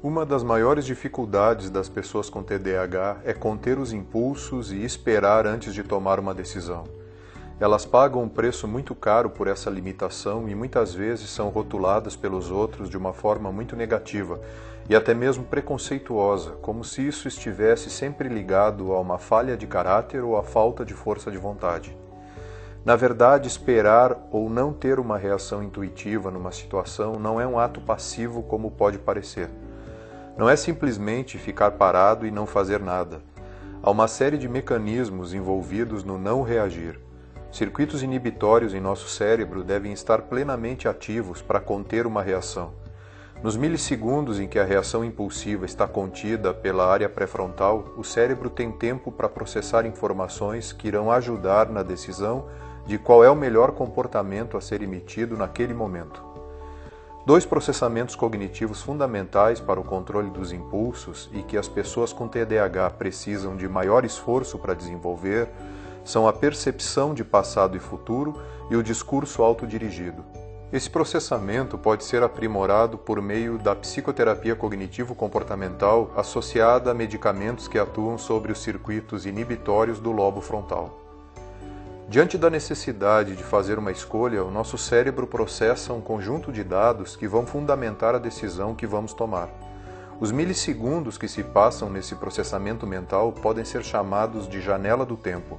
Uma das maiores dificuldades das pessoas com TDAH é conter os impulsos e esperar antes de tomar uma decisão. Elas pagam um preço muito caro por essa limitação e muitas vezes são rotuladas pelos outros de uma forma muito negativa e até mesmo preconceituosa, como se isso estivesse sempre ligado a uma falha de caráter ou a falta de força de vontade. Na verdade, esperar ou não ter uma reação intuitiva numa situação não é um ato passivo como pode parecer. Não é simplesmente ficar parado e não fazer nada. Há uma série de mecanismos envolvidos no não reagir. Circuitos inibitórios em nosso cérebro devem estar plenamente ativos para conter uma reação. Nos milissegundos em que a reação impulsiva está contida pela área pré-frontal, o cérebro tem tempo para processar informações que irão ajudar na decisão de qual é o melhor comportamento a ser emitido naquele momento. Dois processamentos cognitivos fundamentais para o controle dos impulsos e que as pessoas com TDAH precisam de maior esforço para desenvolver são a percepção de passado e futuro e o discurso autodirigido. Esse processamento pode ser aprimorado por meio da psicoterapia cognitivo-comportamental associada a medicamentos que atuam sobre os circuitos inibitórios do lobo frontal. Diante da necessidade de fazer uma escolha, o nosso cérebro processa um conjunto de dados que vão fundamentar a decisão que vamos tomar. Os milissegundos que se passam nesse processamento mental podem ser chamados de janela do tempo.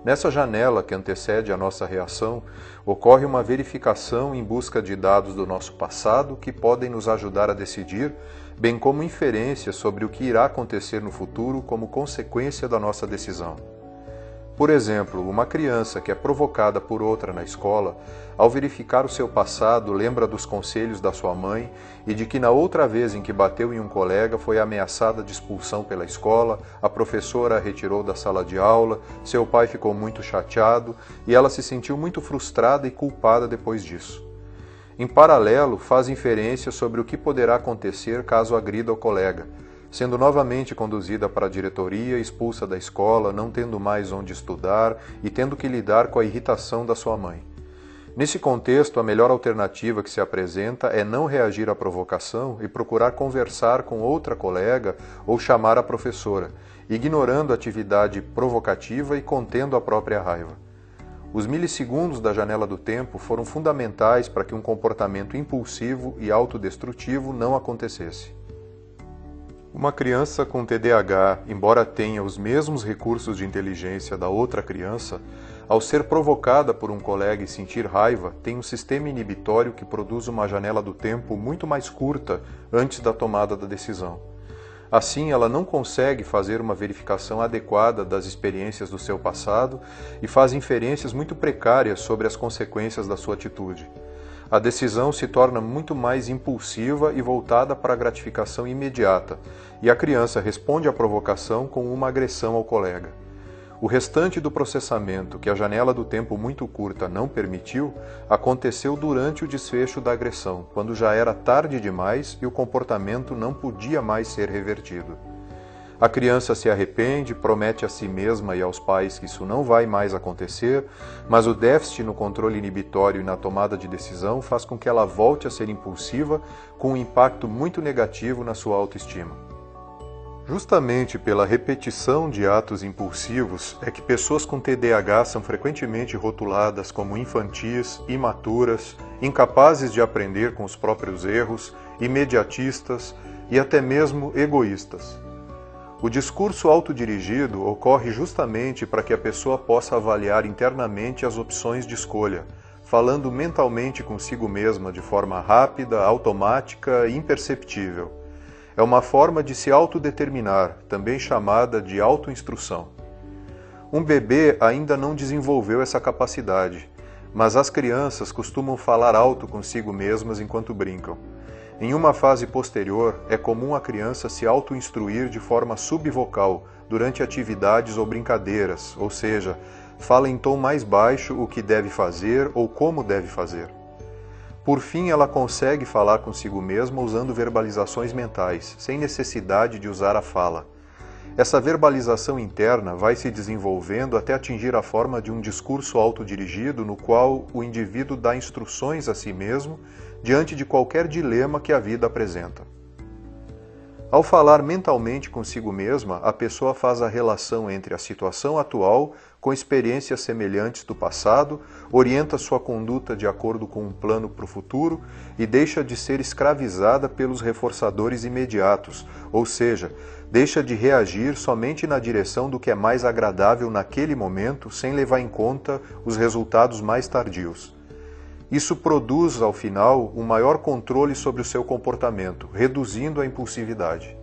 Nessa janela que antecede a nossa reação, ocorre uma verificação em busca de dados do nosso passado que podem nos ajudar a decidir, bem como inferências sobre o que irá acontecer no futuro como consequência da nossa decisão. Por exemplo, uma criança que é provocada por outra na escola, ao verificar o seu passado, lembra dos conselhos da sua mãe e de que na outra vez em que bateu em um colega foi ameaçada de expulsão pela escola, a professora a retirou da sala de aula, seu pai ficou muito chateado e ela se sentiu muito frustrada e culpada depois disso. Em paralelo, faz inferências sobre o que poderá acontecer caso agrida o colega, sendo novamente conduzida para a diretoria, expulsa da escola, não tendo mais onde estudar e tendo que lidar com a irritação da sua mãe. Nesse contexto, a melhor alternativa que se apresenta é não reagir à provocação e procurar conversar com outra colega ou chamar a professora, ignorando a atividade provocativa e contendo a própria raiva. Os milissegundos da janela do tempo foram fundamentais para que um comportamento impulsivo e autodestrutivo não acontecesse. Uma criança com TDAH, embora tenha os mesmos recursos de inteligência da outra criança, ao ser provocada por um colega e sentir raiva, tem um sistema inibitório que produz uma janela do tempo muito mais curta antes da tomada da decisão. Assim, ela não consegue fazer uma verificação adequada das experiências do seu passado e faz inferências muito precárias sobre as consequências da sua atitude. A decisão se torna muito mais impulsiva e voltada para a gratificação imediata, e a criança responde à provocação com uma agressão ao colega. O restante do processamento, que a janela do tempo muito curta não permitiu, aconteceu durante o desfecho da agressão, quando já era tarde demais e o comportamento não podia mais ser revertido. A criança se arrepende, promete a si mesma e aos pais que isso não vai mais acontecer, mas o déficit no controle inibitório e na tomada de decisão faz com que ela volte a ser impulsiva, com um impacto muito negativo na sua autoestima. Justamente pela repetição de atos impulsivos é que pessoas com TDAH são frequentemente rotuladas como infantis, imaturas, incapazes de aprender com os próprios erros, imediatistas e até mesmo egoístas. O discurso autodirigido ocorre justamente para que a pessoa possa avaliar internamente as opções de escolha, falando mentalmente consigo mesma de forma rápida, automática e imperceptível. É uma forma de se autodeterminar, também chamada de autoinstrução. Um bebê ainda não desenvolveu essa capacidade, mas as crianças costumam falar alto consigo mesmas enquanto brincam. Em uma fase posterior, é comum a criança se auto-instruir de forma subvocal durante atividades ou brincadeiras, ou seja, fala em tom mais baixo o que deve fazer ou como deve fazer. Por fim, ela consegue falar consigo mesma usando verbalizações mentais, sem necessidade de usar a fala. Essa verbalização interna vai se desenvolvendo até atingir a forma de um discurso autodirigido no qual o indivíduo dá instruções a si mesmo diante de qualquer dilema que a vida apresenta. Ao falar mentalmente consigo mesma, a pessoa faz a relação entre a situação atual com experiências semelhantes do passado, orienta sua conduta de acordo com um plano para o futuro e deixa de ser escravizada pelos reforçadores imediatos, ou seja, deixa de reagir somente na direção do que é mais agradável naquele momento, sem levar em conta os resultados mais tardios. Isso produz, ao final, um maior controle sobre o seu comportamento, reduzindo a impulsividade.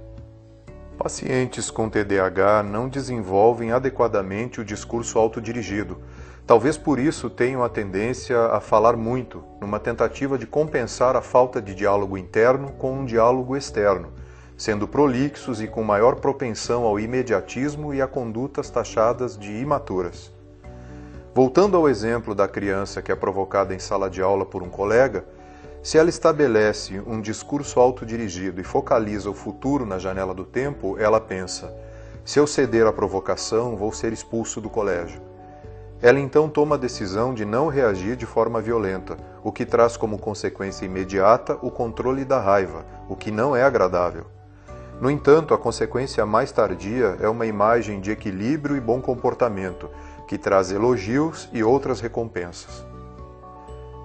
Pacientes com TDAH não desenvolvem adequadamente o discurso autodirigido. Talvez por isso tenham a tendência a falar muito, numa tentativa de compensar a falta de diálogo interno com um diálogo externo, sendo prolixos e com maior propensão ao imediatismo e a condutas taxadas de imaturas. Voltando ao exemplo da criança que é provocada em sala de aula por um colega, se ela estabelece um discurso autodirigido e focaliza o futuro na janela do tempo, ela pensa: se eu ceder à provocação, vou ser expulso do colégio. Ela então toma a decisão de não reagir de forma violenta, o que traz como consequência imediata o controle da raiva, o que não é agradável. No entanto, a consequência mais tardia é uma imagem de equilíbrio e bom comportamento, que traz elogios e outras recompensas.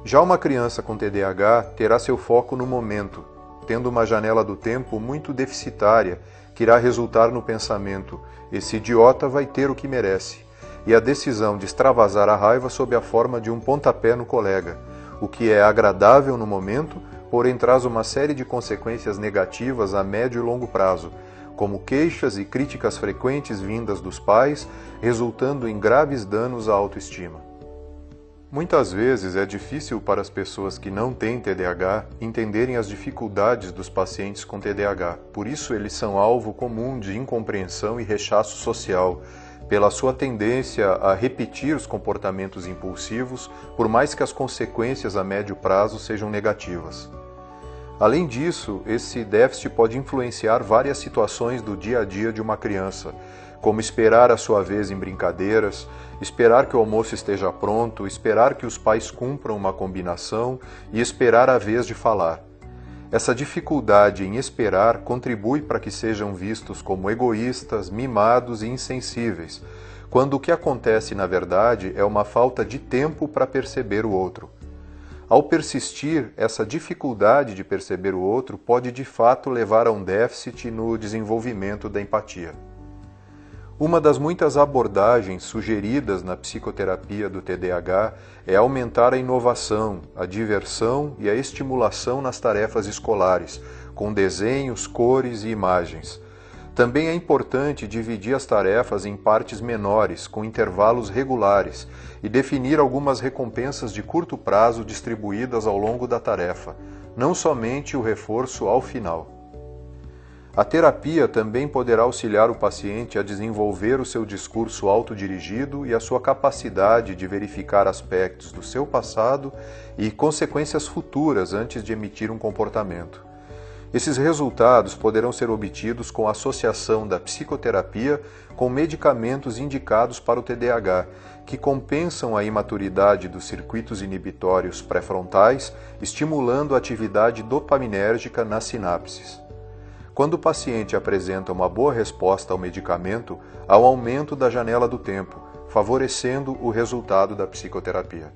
Já uma criança com TDAH terá seu foco no momento, tendo uma janela do tempo muito deficitária, que irá resultar no pensamento: esse idiota vai ter o que merece, e a decisão de extravasar a raiva sob a forma de um pontapé no colega, o que é agradável no momento, porém traz uma série de consequências negativas a médio e longo prazo, como queixas e críticas frequentes vindas dos pais, resultando em graves danos à autoestima. Muitas vezes é difícil para as pessoas que não têm TDAH entenderem as dificuldades dos pacientes com TDAH, por isso eles são alvo comum de incompreensão e rechaço social, pela sua tendência a repetir os comportamentos impulsivos, por mais que as consequências a médio prazo sejam negativas. Além disso, esse déficit pode influenciar várias situações do dia a dia de uma criança, como esperar a sua vez em brincadeiras, esperar que o almoço esteja pronto, esperar que os pais cumpram uma combinação e esperar a vez de falar. Essa dificuldade em esperar contribui para que sejam vistos como egoístas, mimados e insensíveis, quando o que acontece na verdade é uma falta de tempo para perceber o outro. Ao persistir, essa dificuldade de perceber o outro pode de fato levar a um déficit no desenvolvimento da empatia. Uma das muitas abordagens sugeridas na psicoterapia do TDAH é aumentar a inovação, a diversão e a estimulação nas tarefas escolares, com desenhos, cores e imagens. Também é importante dividir as tarefas em partes menores, com intervalos regulares, e definir algumas recompensas de curto prazo distribuídas ao longo da tarefa, não somente o reforço ao final. A terapia também poderá auxiliar o paciente a desenvolver o seu discurso autodirigido e a sua capacidade de verificar aspectos do seu passado e consequências futuras antes de emitir um comportamento. Esses resultados poderão ser obtidos com a associação da psicoterapia com medicamentos indicados para o TDAH, que compensam a imaturidade dos circuitos inibitórios pré-frontais, estimulando a atividade dopaminérgica nas sinapses. Quando o paciente apresenta uma boa resposta ao medicamento, há um aumento da janela do tempo, favorecendo o resultado da psicoterapia.